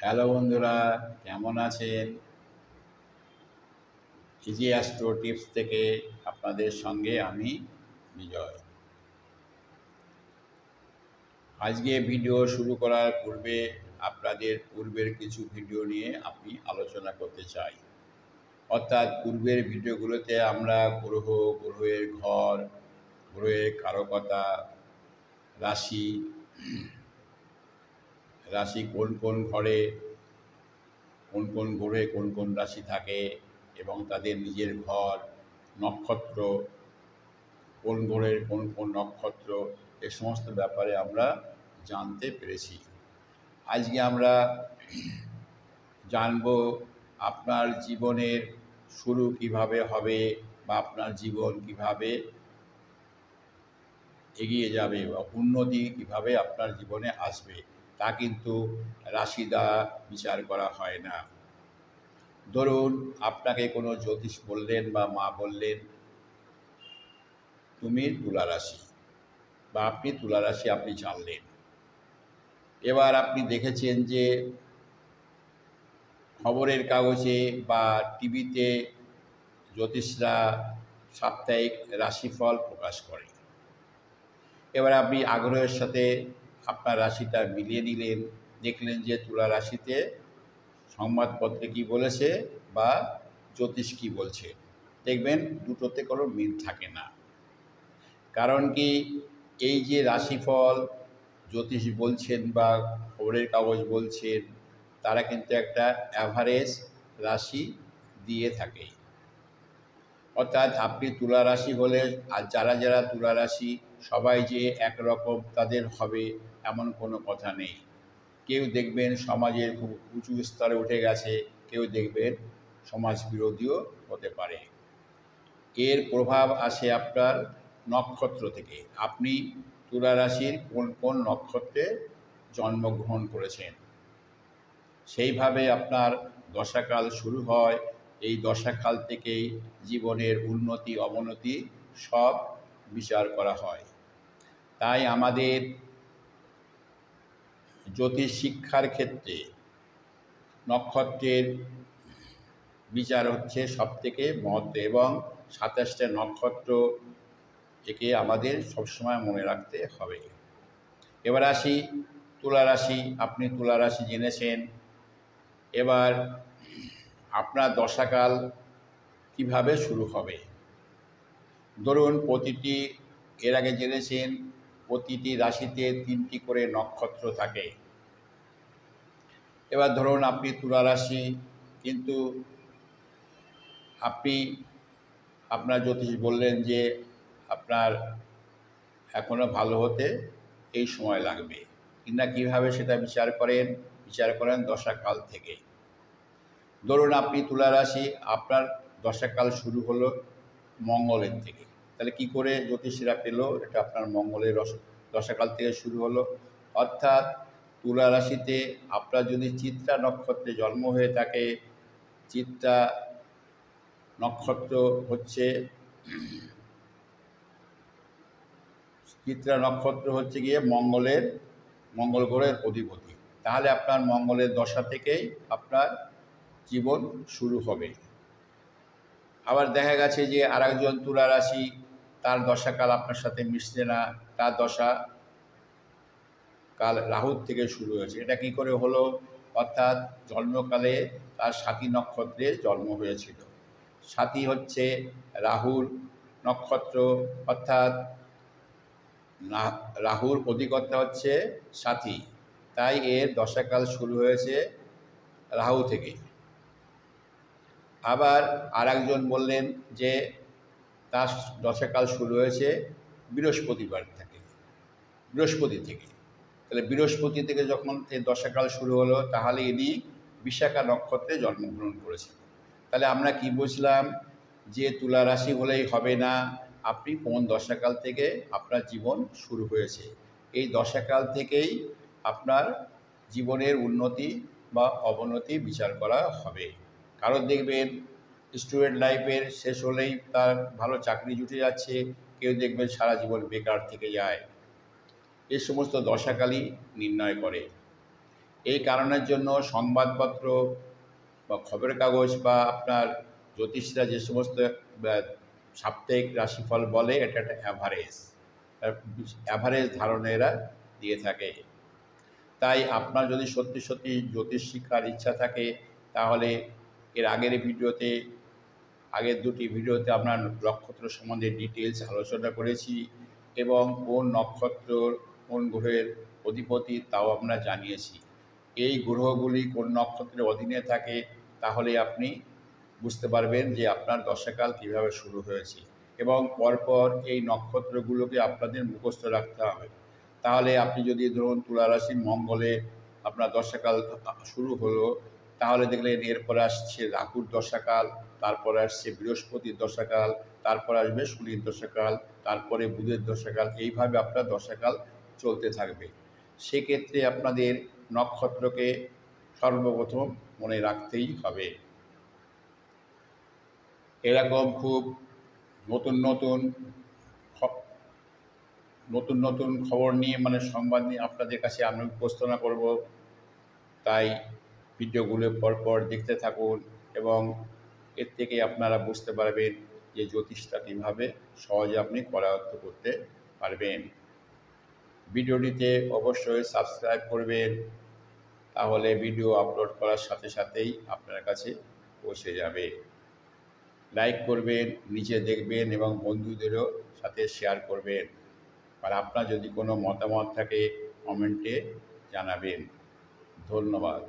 Hello বন্ধুরা, কেমন আছেন? ইজি অ্যাস্ট্রো টিপস থেকে আপনাদের সঙ্গে আমি বিজয়। আজকে ভিডিও শুরু করার পূর্বে আপনাদের পূর্বের কিছু ভিডিও নিয়ে আমি আলোচনা করতে চাই। অর্থাৎ পূর্বের ভিডিওগুলোতে আমরা গ্রহ, গ্রহের ঘর, গ্রহের কারকতা, রাশি, রাশি কোন কোন ঘরে কোন কোন গ্রহে কোন কোন রাশি থাকে এবং তাদের নিজের ঘর, নক্ষত্র, কোন গ্রহের কোন কোন নক্ষত্র, এ সমস্ত ব্যাপারে আমরা জানতে পেরেছি। আজকে আমরা জানব আপনার জীবনের শুরু কিভাবে হবে বা আপনার জীবন কিভাবে এগিয়ে যাবে বা উন্নতি কিভাবে আপনার জীবনে আসবে, তা কিন্তু রাশি দ্বারা বিচার করা হয় না। ধরুন আপনাকে কোনো জ্যোতিষ বললেন বা মা বললেন তুমি তুলা রাশি বা আপনি তুলা রাশি আপনি জানলেন। এবার আপনি দেখেছেন যে খবরের কাগজে বা টিভিতে জ্যোতিষরা সাপ্তাহিক রাশিফল প্রকাশ করে। এবার আপনি আগ্রহের সাথে আপনার রাশিটা মিলিয়ে নিলেন, দেখলেন যে তুলা রাশিতে সংবাদপত্রে কী বলেছে বা জ্যোতিষ কী বলছে। দেখবেন দুটোতে কোনো মিল থাকে না। কারণ কি, এই যে রাশিফল জ্যোতিষ বলছেন বা খবরের কাগজ বলছেন, তারা কিন্তু একটা অ্যাভারেজ রাশি দিয়ে থাকে। অর্থাৎ আপনি তুলা রাশি হলে আর যারা যারা তুলা রাশি সবাই যে একরকম তাদের হবে এমন কোনো কথা নেই। কেউ দেখবেন সমাজের খুব উঁচু স্তরে উঠে গেছে, কেউ দেখবেন সমাজ বিরোধীও হতে পারে। এর প্রভাব আসে আপনার নক্ষত্র থেকে। আপনি তুলা রাশির কোন কোন নক্ষত্রে জন্মগ্রহণ করেছেন, সেইভাবে আপনার দশাকাল শুরু হয়। এই দশাকাল থেকেই জীবনের উন্নতি অবনতি সব বিচার করা হয়। তাই আমাদের জ্যোতিষ শিক্ষার ক্ষেত্রে নক্ষত্রের বিচার হচ্ছে সবথেকে মহত্ব, এবং ২৭টা নক্ষত্র একে আমাদের সবসময় মনে রাখতে হবে। এবার আসি তুলা রাশি। আপনি তুলা রাশি জেনেছেন, এবার আপনার দশাকাল কিভাবে শুরু হবে। ধরুন প্রতিটি, এর আগে জেনেছেন প্রতিটি রাশিতে ৩টি করে নক্ষত্র থাকে। এবার ধরুন আপনি তুলা রাশি, কিন্তু আপনি আপনার জ্যোতিষ বললেন যে আপনার এখনও ভালো হতে এই সময় লাগবে, কিংবা কীভাবে সেটা বিচার করেন দশাকাল থেকে। ধরুন আপনি তুলা রাশি, আপনার দশাকাল শুরু হলো মঙ্গলের থেকে। তাহলে কি করে জ্যোতিষীরা পেল এটা আপনার মঙ্গলের দশাকাল থেকে শুরু হলো। অর্থাৎ তুলা রাশিতে আপনার যদি চিত্রা নক্ষত্রে জন্ম হয়ে থাকে, চিত্রা নক্ষত্র হচ্ছে গিয়ে মঙ্গল গ্রহের অধিপতি। তাহলে আপনার মঙ্গলের দশা থেকেই আপনার জীবন শুরু হবে। আবার দেখা গেছে যে আরেকজন তুলা রাশি, তার দশাকাল আপনার সাথে মিশছে না, তার দশা কাল রাহুর থেকে শুরু হয়েছে। এটা কি করে হলো? অর্থাৎ জন্মকালে তার স্বাতী নক্ষত্রে জন্ম হয়েছিল। স্বাতী হচ্ছে রাহুর নক্ষত্র, অর্থাৎ রাহুর অধিকর্তা হচ্ছে স্বাতী, তাই এর দশাকাল শুরু হয়েছে রাহু থেকে। আবার আরেকজন বললেন যে তার দশাকাল শুরু হয়েছে বৃহস্পতি থেকে। তাহলে বৃহস্পতি থেকে যখন এই দশাকাল শুরু হলো, তাহলে ইনি বিশাখা নক্ষত্রে জন্মগ্রহণ করেছেন। তাহলে আমরা কি বুঝলাম? যে তুলা রাশি হলেই হবে না, আপনি কোন দশাকাল থেকে আপনার জীবন শুরু হয়েছে, এই দশাকাল থেকেই আপনার জীবনের উন্নতি বা অবনতি বিচার করা হবে। কারণ দেখবেন স্টুডেন্ট লাইফের শেষ হলেই তার ভালো চাকরি জুটে যাচ্ছে, কেউ দেখবেন সারা জীবন বেকার থেকে যায়। এ সমস্ত দশাকালই নির্ণয় করে। এই কারণের জন্য সংবাদপত্র বা খবরের কাগজ বা আপনার জ্যোতিষরা যে সমস্ত সাপ্তাহিক রাশিফল বলে, এটা একটা অ্যাভারেজ, অ্যাভারেজ ধারণা এরা দিয়ে থাকে। তাই আপনার যদি সত্যি সত্যি জ্যোতিষ শিক্ষার ইচ্ছা থাকে, তাহলে এর আগের দুটি ভিডিওতে আপনার নক্ষত্র সম্বন্ধে ডিটেলস আলোচনা করেছি, এবং কোন নক্ষত্র কোন গ্রহের অধিপতি তাও আমরা জানিয়েছি। এই গ্রহগুলি কোন নক্ষত্রের অধীনে থাকে, তাহলে আপনি বুঝতে পারবেন যে আপনার দশাকাল কীভাবে শুরু হয়েছে, এবং পরপর এই নক্ষত্রগুলোকে আপনাদের মুখস্থ রাখতে হবে। তাহলে আপনি যদি ধরুন তুলা রাশির মঙ্গলে আপনার দশাকাল শুরু হলো, তাহলে দেখলেন এরপরে আসছে রাহুর দশাকাল, তারপরে আসছে বৃহস্পতির দশাকাল, তারপর আসবে শনির দশাকাল, তারপরে বুধের দশাকাল, এইভাবে আপনার দশাকাল চলতে থাকবে। সেক্ষেত্রে আপনাদের নক্ষত্রকে সর্বপ্রথম মনে রাখতেই হবে। এরকম খুব নতুন নতুন নতুন নতুন খবর নিয়ে, মানে সংবাদ নিয়ে আপনাদের কাছে আমি উপস্থাপনা করব। তাই ভিডিওগুলো পরপর দেখতে থাকুন, এবং এর থেকে আপনারা বুঝতে পারবেন যে জ্যোতিষটা কীভাবে সহজে আপনি করায়ত্ত করতে পারবেন। ভিডিওটিতে অবশ্যই সাবস্ক্রাইব করবেন, তাহলে ভিডিও আপলোড করার সাথে সাথেই আপনার কাছে পৌঁছে যাবে। লাইক করবেন, নিচে দেখবেন এবং বন্ধুদেরও সাথে শেয়ার করবেন। আর আপনার যদি কোনো মতামত থাকে কমেন্টে জানাবেন। ধন্যবাদ।